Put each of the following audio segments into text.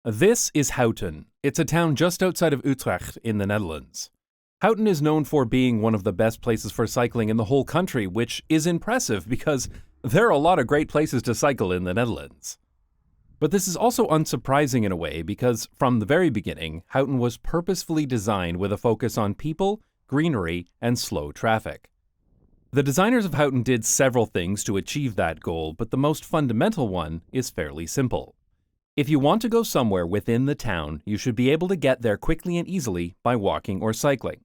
This is Houten. It's a town just outside of Utrecht in the Netherlands. Houten is known for being one of the best places for cycling in the whole country, which is impressive because there are a lot of great places to cycle in the Netherlands. But this is also unsurprising in a way because from the very beginning, Houten was purposefully designed with a focus on people, greenery, and slow traffic. The designers of Houten did several things to achieve that goal, but the most fundamental one is fairly simple. If you want to go somewhere within the town, you should be able to get there quickly and easily by walking or cycling.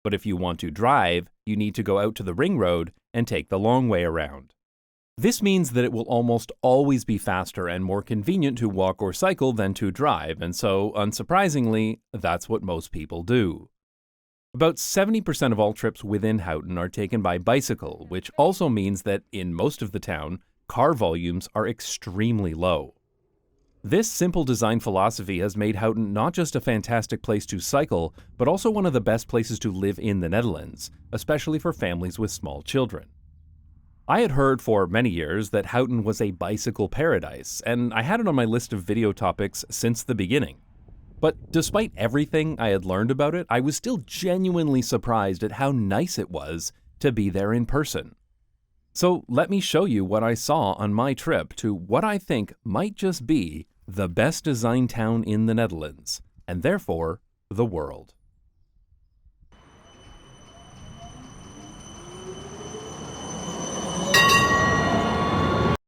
But if you want to drive, you need to go out to the ring road and take the long way around. This means that it will almost always be faster and more convenient to walk or cycle than to drive, and so, unsurprisingly, that's what most people do. About 70% of all trips within Houten are taken by bicycle, which also means that in most of the town, car volumes are extremely low. This simple design philosophy has made Houten not just a fantastic place to cycle, but also one of the best places to live in the Netherlands, especially for families with small children. I had heard for many years that Houten was a bicycle paradise, and I had it on my list of video topics since the beginning. But despite everything I had learned about it, I was still genuinely surprised at how nice it was to be there in person. So let me show you what I saw on my trip to what I think might just be the best designed town in the Netherlands, and therefore, the world.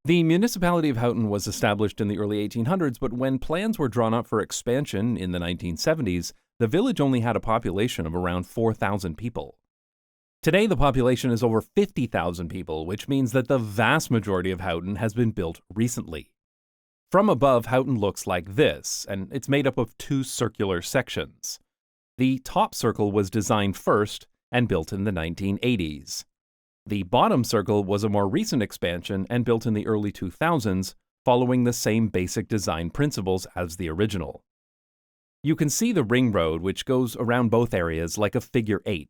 The municipality of Houten was established in the early 1800s, but when plans were drawn up for expansion in the 1970s, the village only had a population of around 4,000 people. Today, the population is over 50,000 people, which means that the vast majority of Houten has been built recently. From above, Houten looks like this, and it's made up of two circular sections. The top circle was designed first and built in the 1980s. The bottom circle was a more recent expansion and built in the early 2000s, following the same basic design principles as the original. You can see the ring road, which goes around both areas like a figure 8.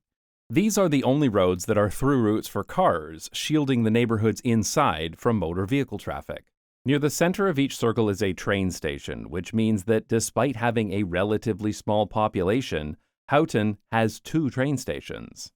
These are the only roads that are through routes for cars, shielding the neighborhoods inside from motor vehicle traffic. Near the center of each circle is a train station, which means that despite having a relatively small population, Houten has 2 train stations.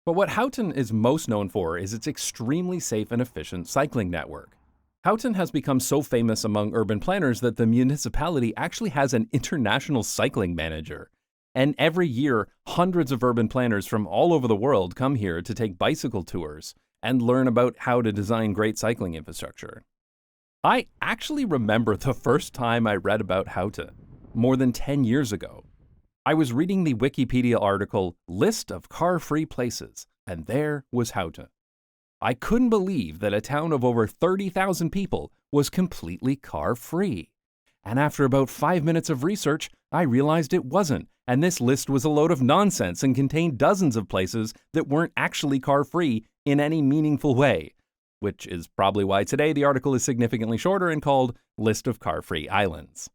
But what Houten is most known for is its extremely safe and efficient cycling network. Houten has become so famous among urban planners that the municipality actually has an international cycling manager. And every year, hundreds of urban planners from all over the world come here to take bicycle tours and learn about how to design great cycling infrastructure. I actually remember the first time I read about Houten, more than 10 years ago. I was reading the Wikipedia article, List of Car-Free Places, and there was Houten. I couldn't believe that a town of over 30,000 people was completely car-free. And after about 5 minutes of research, I realized it wasn't, and this list was a load of nonsense and contained dozens of places that weren't actually car-free in any meaningful way, which is probably why today the article is significantly shorter and called List of Car-Free Islands.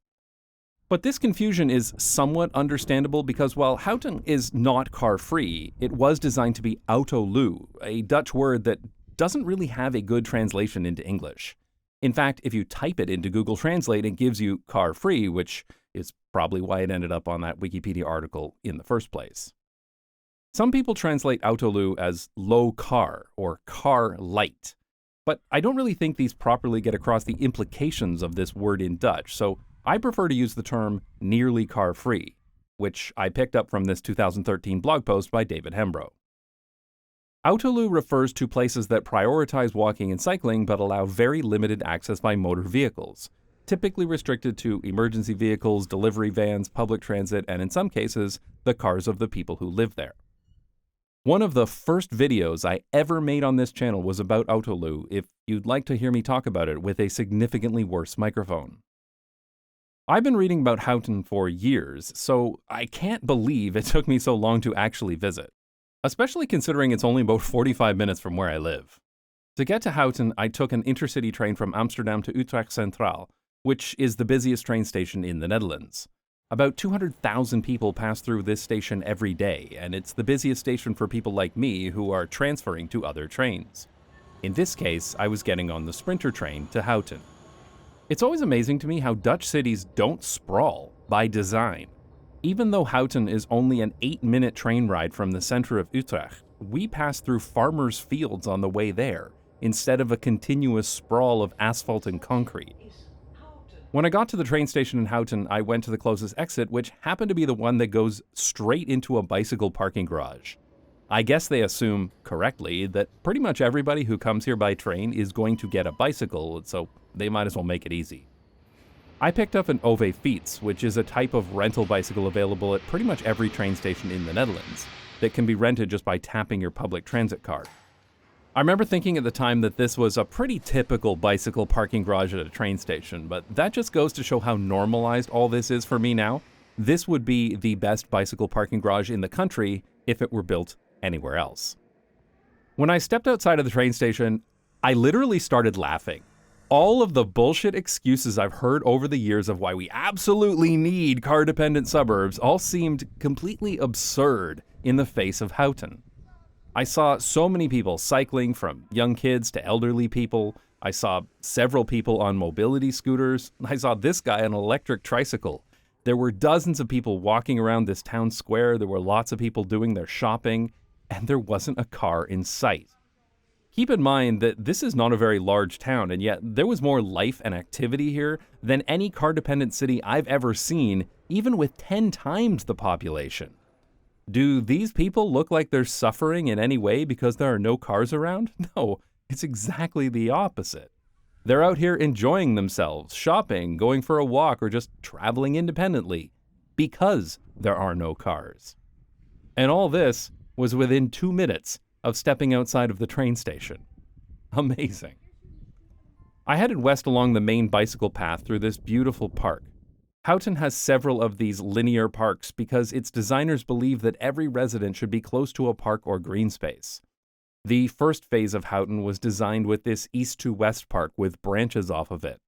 But this confusion is somewhat understandable because while Houten is not car-free, it was designed to be Autoluw, a Dutch word that doesn't really have a good translation into English. In fact, if you type it into Google Translate, it gives you car-free, which is probably why it ended up on that Wikipedia article in the first place. Some people translate Autoluw as low car or car light, but I don't really think these properly get across the implications of this word in Dutch, so I prefer to use the term nearly car-free, which I picked up from this 2013 blog post by David Hembrow. Autoluw refers to places that prioritize walking and cycling but allow very limited access by motor vehicles, typically restricted to emergency vehicles, delivery vans, public transit, and in some cases, the cars of the people who live there. One of the first videos I ever made on this channel was about Autoluw if you'd like to hear me talk about it with a significantly worse microphone. I've been reading about Houten for years, so I can't believe it took me so long to actually visit, especially considering it's only about 45 minutes from where I live. To get to Houten, I took an intercity train from Amsterdam to Utrecht Centraal, which is the busiest train station in the Netherlands. About 200,000 people pass through this station every day, and it's the busiest station for people like me who are transferring to other trains. In this case, I was getting on the Sprinter train to Houten. It's always amazing to me how Dutch cities don't sprawl by design. Even though Houten is only an 8-minute train ride from the center of Utrecht, we pass through farmers' fields on the way there, instead of a continuous sprawl of asphalt and concrete. When I got to the train station in Houten, I went to the closest exit, which happened to be the one that goes straight into a bicycle parking garage. I guess they assume, correctly, that pretty much everybody who comes here by train is going to get a bicycle, so they might as well make it easy. I picked up an fiets, which is a type of rental bicycle available at pretty much every train station in the Netherlands, that can be rented just by tapping your public transit card. I remember thinking at the time that this was a pretty typical bicycle parking garage at a train station, but that just goes to show how normalized all this is for me now. This would be the best bicycle parking garage in the country if it were built anywhere else. When I stepped outside of the train station, I literally started laughing. All of the bullshit excuses I've heard over the years of why we absolutely need car-dependent suburbs all seemed completely absurd in the face of Houten. I saw so many people cycling, from young kids to elderly people. I saw several people on mobility scooters. I saw this guy on an electric tricycle. There were dozens of people walking around this town square. There were lots of people doing their shopping, and there wasn't a car in sight. Keep in mind that this is not a very large town, and yet there was more life and activity here than any car-dependent city I've ever seen, even with 10 times the population. Do these people look like they're suffering in any way because there are no cars around? No, it's exactly the opposite. They're out here enjoying themselves, shopping, going for a walk, or just traveling independently because there are no cars. And all this was within 2 minutes of stepping outside of the train station. Amazing. I headed west along the main bicycle path through this beautiful park. Houten has several of these linear parks because its designers believe that every resident should be close to a park or green space. The first phase of Houten was designed with this east to west park with branches off of it.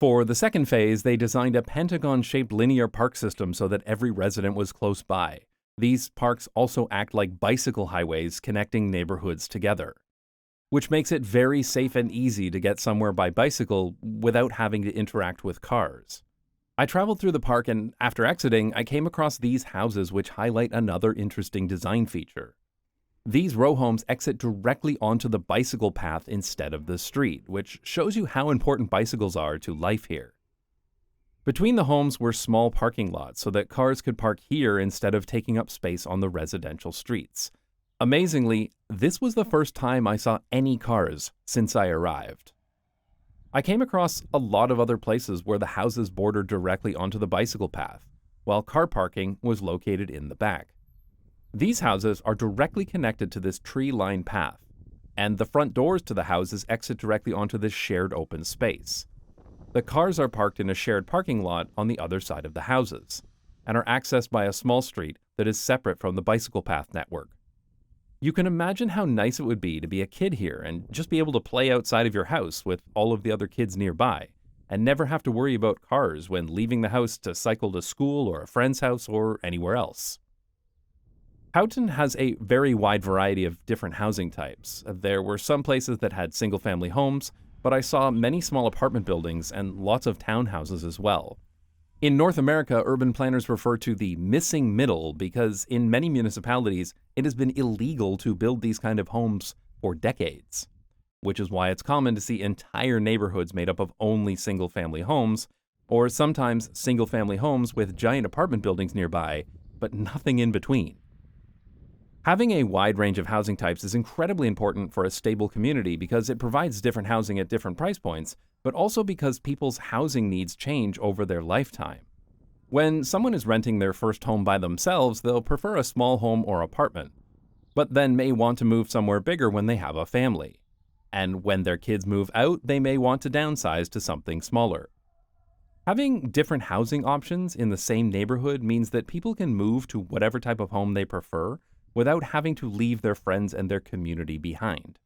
For the second phase, they designed a pentagon-shaped linear park system so that every resident was close by. These parks also act like bicycle highways connecting neighborhoods together, which makes it very safe and easy to get somewhere by bicycle without having to interact with cars. I traveled through the park, and after exiting, I came across these houses which highlight another interesting design feature. These row homes exit directly onto the bicycle path instead of the street, which shows you how important bicycles are to life here. Between the homes were small parking lots so that cars could park here instead of taking up space on the residential streets. Amazingly, this was the first time I saw any cars since I arrived. I came across a lot of other places where the houses bordered directly onto the bicycle path, while car parking was located in the back. These houses are directly connected to this tree-lined path, and the front doors to the houses exit directly onto this shared open space. The cars are parked in a shared parking lot on the other side of the houses, and are accessed by a small street that is separate from the bicycle path network. You can imagine how nice it would be to be a kid here and just be able to play outside of your house with all of the other kids nearby, and never have to worry about cars when leaving the house to cycle to school or a friend's house or anywhere else. Houten has a very wide variety of different housing types. There were some places that had single-family homes, but I saw many small apartment buildings and lots of townhouses as well. In North America, urban planners refer to the missing middle because in many municipalities, it has been illegal to build these kind of homes for decades, which is why it's common to see entire neighborhoods made up of only single-family homes, or sometimes single-family homes with giant apartment buildings nearby, but nothing in between. Having a wide range of housing types is incredibly important for a stable community because it provides different housing at different price points, but also because people's housing needs change over their lifetime. When someone is renting their first home by themselves, they'll prefer a small home or apartment, but then may want to move somewhere bigger when they have a family. And when their kids move out, they may want to downsize to something smaller. Having different housing options in the same neighborhood means that people can move to whatever type of home they prefer without having to leave their friends and their community behind.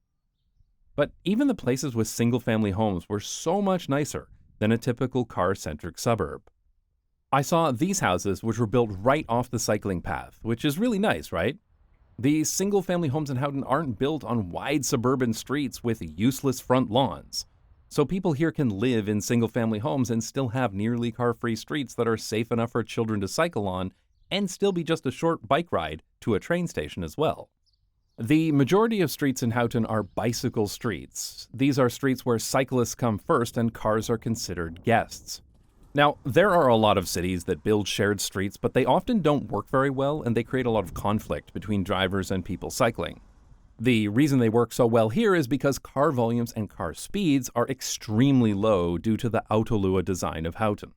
But even the places with single-family homes were so much nicer than a typical car-centric suburb. I saw these houses which were built right off the cycling path, which is really nice, right? These single-family homes in Houten aren't built on wide suburban streets with useless front lawns. So people here can live in single-family homes and still have nearly car-free streets that are safe enough for children to cycle on and still be just a short bike ride to a train station as well. The majority of streets in Houten are bicycle streets. These are streets where cyclists come first and cars are considered guests. Now, there are a lot of cities that build shared streets, but they often don't work very well and they create a lot of conflict between drivers and people cycling. The reason they work so well here is because car volumes and car speeds are extremely low due to the Autoluw design of Houten.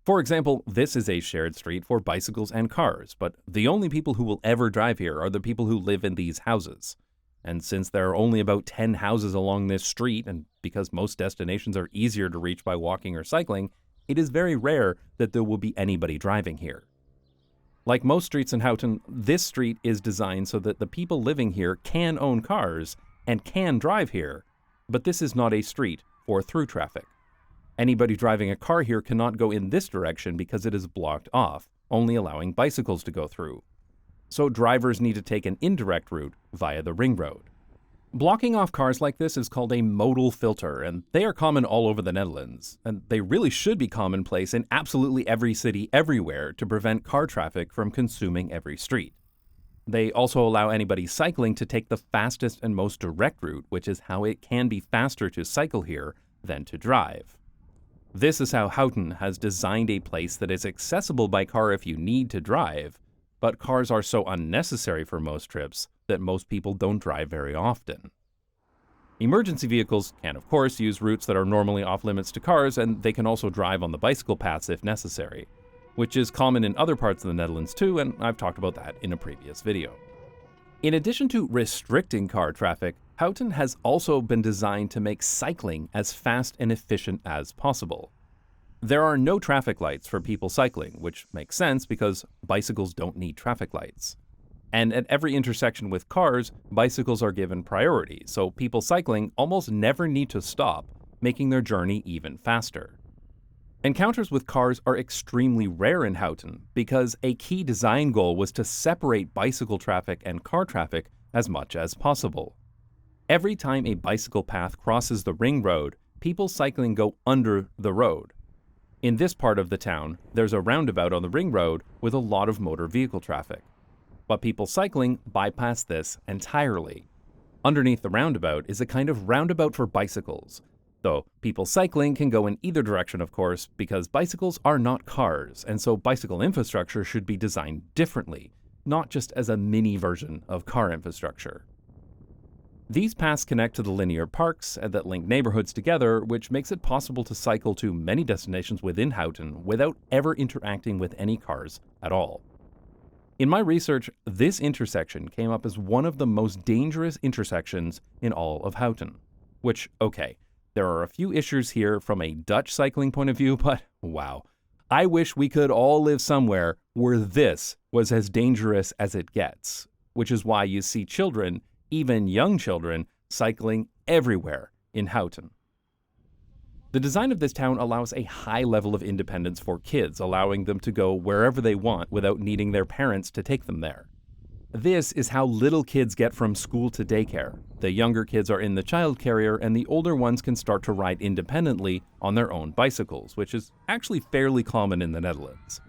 For example, this is a shared street for bicycles and cars, but the only people who will ever drive here are the people who live in these houses. And since there are only about 10 houses along this street, and because most destinations are easier to reach by walking or cycling, it is very rare that there will be anybody driving here. Like most streets in Houten, this street is designed so that the people living here can own cars and can drive here, but this is not a street for through traffic. Anybody driving a car here cannot go in this direction because it is blocked off, only allowing bicycles to go through. So drivers need to take an indirect route via the ring road. Blocking off cars like this is called a modal filter, and they are common all over the Netherlands, and they really should be commonplace in absolutely every city everywhere to prevent car traffic from consuming every street. They also allow anybody cycling to take the fastest and most direct route, which is how it can be faster to cycle here than to drive. This is how Houten has designed a place that is accessible by car if you need to drive, but cars are so unnecessary for most trips that most people don't drive very often. Emergency vehicles can, of course, use routes that are normally off-limits to cars, and they can also drive on the bicycle paths if necessary, which is common in other parts of the Netherlands too, and I've talked about that in a previous video. In addition to restricting car traffic, Houten has also been designed to make cycling as fast and efficient as possible. There are no traffic lights for people cycling, which makes sense because bicycles don't need traffic lights. And at every intersection with cars, bicycles are given priority, so people cycling almost never need to stop, making their journey even faster. Encounters with cars are extremely rare in Houten because a key design goal was to separate bicycle traffic and car traffic as much as possible. Every time a bicycle path crosses the ring road, people cycling go under the road. In this part of the town, there's a roundabout on the ring road with a lot of motor vehicle traffic. But people cycling bypass this entirely. Underneath the roundabout is a kind of roundabout for bicycles, though people cycling can go in either direction, of course, because bicycles are not cars, and so bicycle infrastructure should be designed differently, not just as a mini version of car infrastructure. These paths connect to the linear parks that link neighborhoods together, which makes it possible to cycle to many destinations within Houten without ever interacting with any cars at all. In my research, this intersection came up as one of the most dangerous intersections in all of Houten. Which, okay, there are a few issues here from a Dutch cycling point of view, but wow. I wish we could all live somewhere where this was as dangerous as it gets, which is why you see children, even young children, cycling everywhere in Houten. The design of this town allows a high level of independence for kids, allowing them to go wherever they want without needing their parents to take them there. This is how little kids get from school to daycare. The younger kids are in the child carrier and the older ones can start to ride independently on their own bicycles, which is actually fairly common in the Netherlands.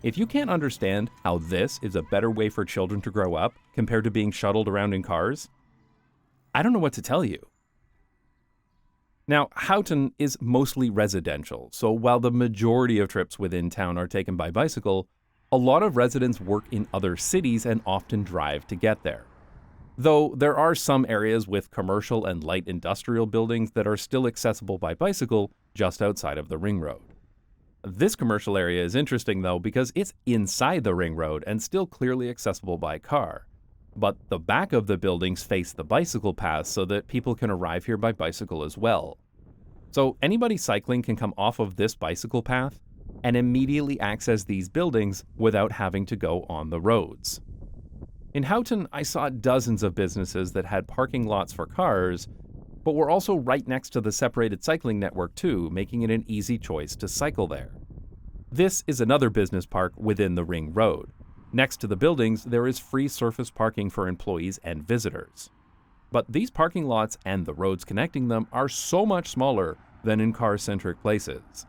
If you can't understand how this is a better way for children to grow up compared to being shuttled around in cars, I don't know what to tell you. Now, Houten is mostly residential, so while the majority of trips within town are taken by bicycle, a lot of residents work in other cities and often drive to get there. Though there are some areas with commercial and light industrial buildings that are still accessible by bicycle just outside of the ring road. This commercial area is interesting though because it's inside the ring road and still clearly accessible by car. But the back of the buildings face the bicycle path so that people can arrive here by bicycle as well. So anybody cycling can come off of this bicycle path and immediately access these buildings without having to go on the roads. In Houten, I saw dozens of businesses that had parking lots for cars, but were also right next to the separated cycling network too, making it an easy choice to cycle there. This is another business park within the ring road. Next to the buildings, there is free surface parking for employees and visitors. But these parking lots and the roads connecting them are so much smaller than in car-centric places.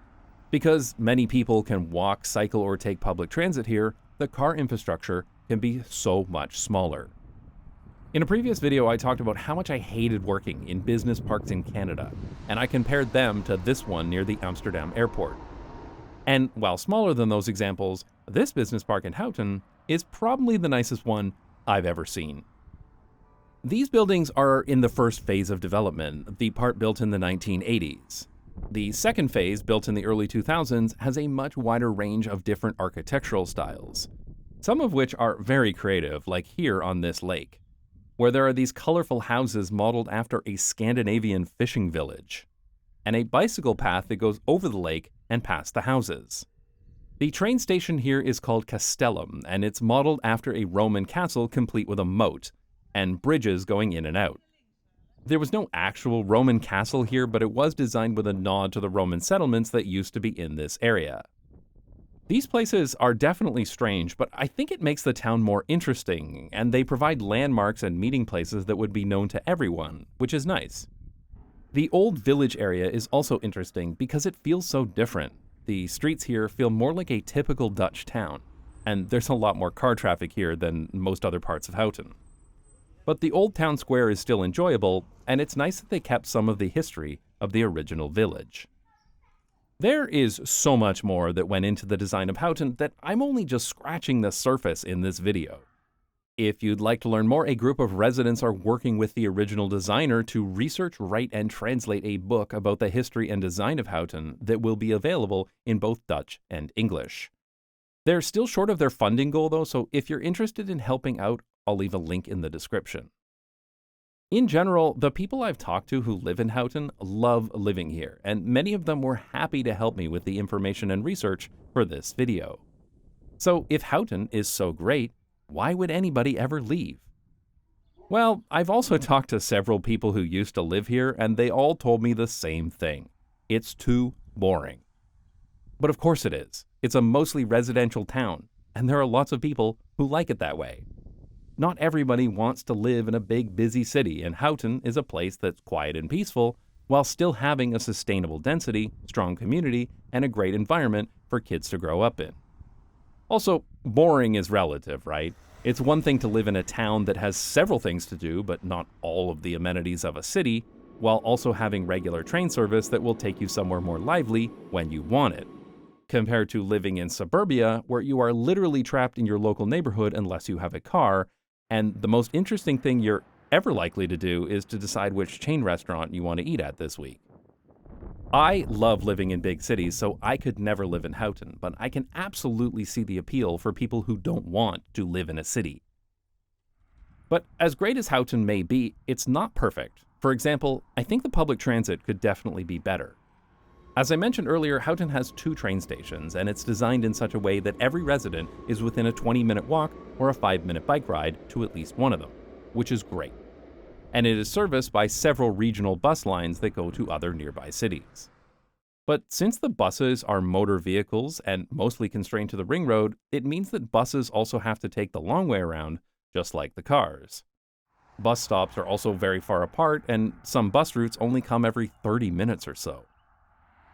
Because many people can walk, cycle, or take public transit here, the car infrastructure can be so much smaller. In a previous video, I talked about how much I hated working in business parks in Canada, and I compared them to this one near the Amsterdam airport. And while smaller than those examples, this business park in Houten is probably the nicest one I've ever seen. These buildings are in the first phase of development, the part built in the 1980s. The second phase, built in the early 2000s, has a much wider range of different architectural styles, some of which are very creative, like here on this lake, where there are these colorful houses modeled after a Scandinavian fishing village, and a bicycle path that goes over the lake and past the houses. The train station here is called Castellum, and it's modeled after a Roman castle complete with a moat, and bridges going in and out. There was no actual Roman castle here, but it was designed with a nod to the Roman settlements that used to be in this area. These places are definitely strange, but I think it makes the town more interesting, and they provide landmarks and meeting places that would be known to everyone, which is nice. The old village area is also interesting because it feels so different. The streets here feel more like a typical Dutch town, and there's a lot more car traffic here than most other parts of Houten. But the old town square is still enjoyable, and it's nice that they kept some of the history of the original village. There is so much more that went into the design of Houten that I'm only just scratching the surface in this video. If you'd like to learn more, a group of residents are working with the original designer to research, write, and translate a book about the history and design of Houten that will be available in both Dutch and English. They're still short of their funding goal though, so if you're interested in helping out, I'll leave a link in the description. In general, the people I've talked to who live in Houten love living here, and many of them were happy to help me with the information and research for this video. So if Houten is so great, why would anybody ever leave? Well, I've also talked to several people who used to live here, and they all told me the same thing. It's too boring. But of course it is. It's a mostly residential town, and there are lots of people who like it that way. Not everybody wants to live in a big, busy city, and Houten is a place that's quiet and peaceful, while still having a sustainable density, strong community, and a great environment for kids to grow up in. Also, boring is relative, right? It's one thing to live in a town that has several things to do, but not all of the amenities of a city, while also having regular train service that will take you somewhere more lively when you want it, compared to living in suburbia, where you are literally trapped in your local neighborhood unless you have a car, and the most interesting thing you're ever likely to do is to decide which chain restaurant you want to eat at this week. I love living in big cities, so I could never live in Houten, but I can absolutely see the appeal for people who don't want to live in a city. But as great as Houten may be, it's not perfect. For example, I think the public transit could definitely be better. As I mentioned earlier, Houten has 2 train stations, and it's designed in such a way that every resident is within a 20-minute walk or a 5-minute bike ride to at least one of them, which is great. And it is serviced by several regional bus lines that go to other nearby cities. But since the buses are motor vehicles and mostly constrained to the ring road, it means that buses also have to take the long way around, just like the cars. Bus stops are also very far apart, and some bus routes only come every 30 minutes or so.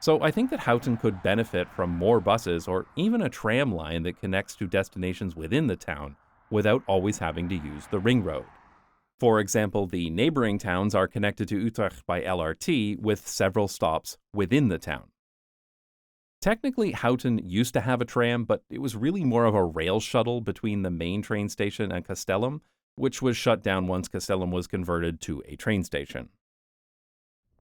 So I think that Houten could benefit from more buses or even a tram line that connects to destinations within the town without always having to use the ring road. For example, the neighboring towns are connected to Utrecht by LRT with several stops within the town. Technically, Houten used to have a tram, but it was really more of a rail shuttle between the main train station and Castellum, which was shut down once Castellum was converted to a train station.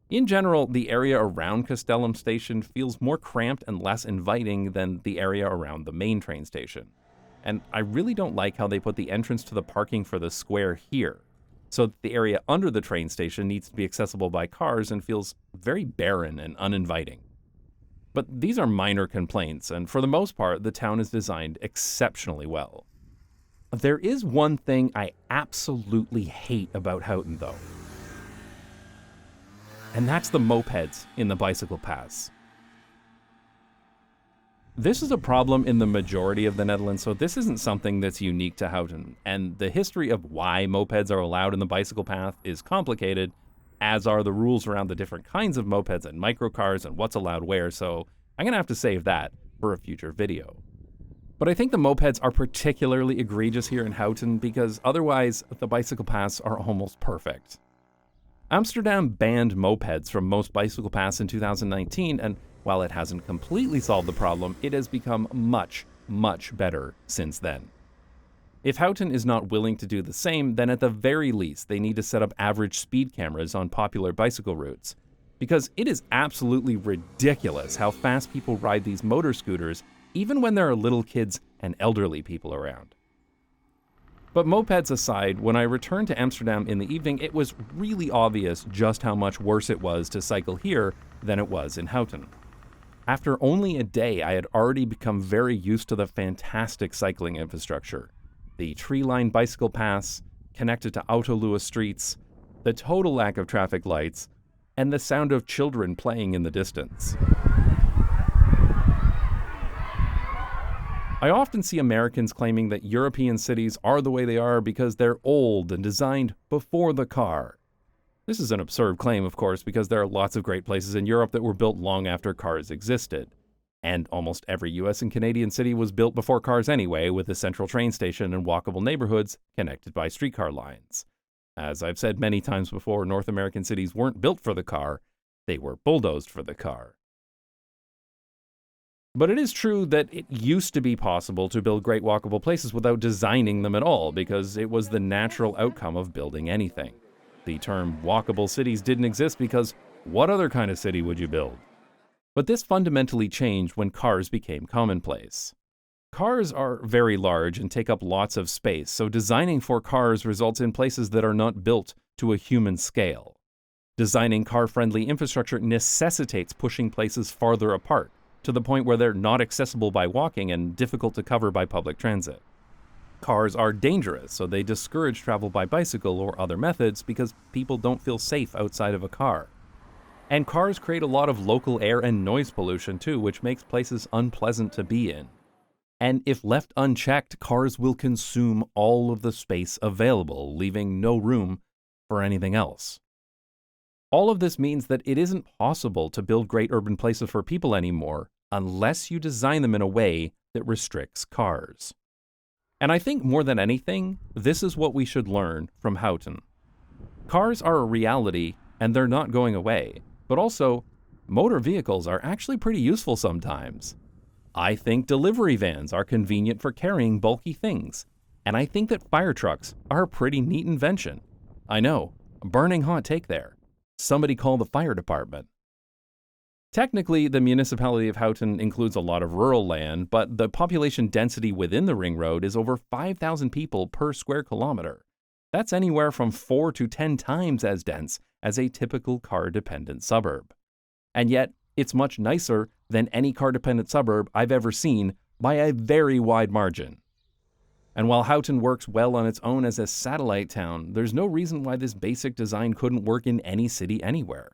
In general, the area around Castellum station feels more cramped and less inviting than the area around the main train station. And I really don't like how they put the entrance to the parking for the square here, so that the area under the train station needs to be accessible by cars and feels very barren and uninviting. But these are minor complaints, and for the most part, the town is designed exceptionally well. There is one thing I absolutely hate about Houten though. And that's the mopeds in the bicycle paths. This is a problem in the majority of the Netherlands, so this isn't something that's unique to Houten. And the history of why mopeds are allowed in the bicycle path is complicated, as are the rules around the different kinds of mopeds and microcars and what's allowed where, so I'm gonna have to save that for a future video. But I think the mopeds are particularly egregious here in Houten because otherwise the bicycle paths are almost perfect. Amsterdam banned mopeds from most bicycle paths in 2019, and while it hasn't completely solved the problem, it has become much, much better since then. If Houten is not willing to do the same, then at the very least they need to set up average speed cameras on popular bicycle routes, because it is absolutely ridiculous how fast people ride these motor scooters even when there are little kids and elderly people around. But mopeds aside, when I returned to Amsterdam in the evening, it was really obvious just how much worse it was to cycle here than it was in Houten. After only a day, I had already become very used to the fantastic cycling infrastructure. The tree-lined bicycle paths, connected to Autoluw streets, the total lack of traffic lights, and the sound of children playing in the distance. I often see Americans claiming that European cities are the way they are because they're old and designed before the car. This is an absurd claim, of course, because there are lots of great places in Europe that were built long after cars existed. And almost every US and Canadian city was built before cars anyway, with a central train station and walkable neighborhoods connected by streetcar lines. As I've said many times before, North American cities weren't built for the car, they were bulldozed for the car. But it is true that it used to be possible to build great walkable places without designing them at all, because it was the natural outcome of building anything. The term walkable cities didn't exist because what other kind of city would you build? But this fundamentally changed when cars became commonplace. Cars are very large and take up lots of space, so designing for cars results in places that are not built to a human scale. Designing car-friendly infrastructure necessitates pushing places farther apart, to the point where they're not accessible by walking and difficult to cover by public transit. Cars are dangerous, so they discourage travel by bicycle or other methods because people don't feel safe outside of a car. And cars create a lot of local air and noise pollution too, which makes places unpleasant to be in. And if left unchecked, cars will consume all of the space available, leaving no room for anything else. All of this means that it isn't possible to build great urban places for people anymore unless you design them in a way that restricts cars. And I think more than anything, this is what we should learn from Houten. Cars are a reality and they're not going away, but also, motor vehicles are actually pretty useful sometimes. I think delivery vans are convenient for carrying bulky things, and I think that fire trucks are a pretty neat invention. I know, burning hot take there. Somebody call the fire department. Technically, the municipality of Houten includes a lot of rural land, but the population density within the ring road is over 5,000 people per square kilometer. That's anywhere from 4 to 10 times as dense as a typical car-dependent suburb. And yet, it's much nicer than any car-dependent suburb I've ever seen by a very wide margin. And while Houten works well on its own as a satellite town, there's no reason why this basic design couldn't work in any city anywhere.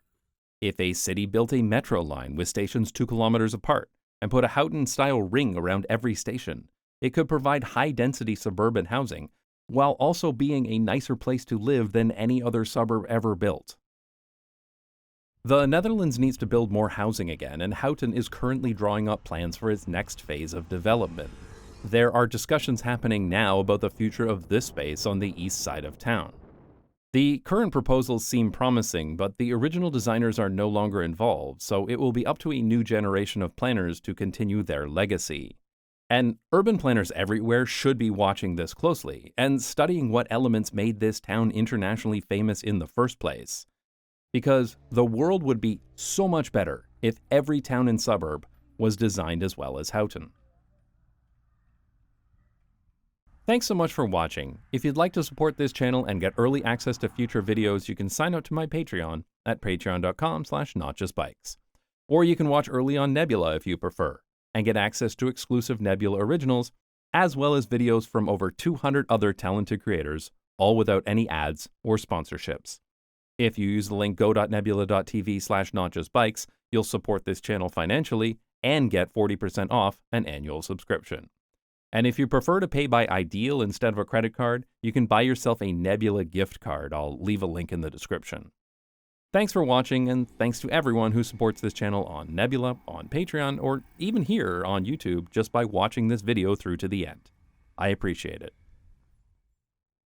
If a city built a metro line with stations 2 kilometers apart and put a Houten-style ring around every station, it could provide high-density suburban housing while also being a nicer place to live than any other suburb ever built. The Netherlands needs to build more housing again, and Houten is currently drawing up plans for its next phase of development. There are discussions happening now about the future of this space on the east side of town. The current proposals seem promising, but the original designers are no longer involved, so it will be up to a new generation of planners to continue their legacy. And urban planners everywhere should be watching this closely and studying what elements made this town internationally famous in the first place. Because the world would be so much better if every town and suburb was designed as well as Houten. Thanks so much for watching. If you'd like to support this channel and get early access to future videos, you can sign up to my Patreon at patreon.com/notjustbikes. Or you can watch early on Nebula if you prefer, and get access to exclusive Nebula originals, as well as videos from over 200 other talented creators, all without any ads or sponsorships. If you use the link go.nebula.tv/notjustbikes, you'll support this channel financially and get 40% off an annual subscription. And if you prefer to pay by Ideal instead of a credit card, you can buy yourself a Nebula gift card. I'll leave a link in the description. Thanks for watching, and thanks to everyone who supports this channel on Nebula, on Patreon, or even here on YouTube just by watching this video through to the end. I appreciate it.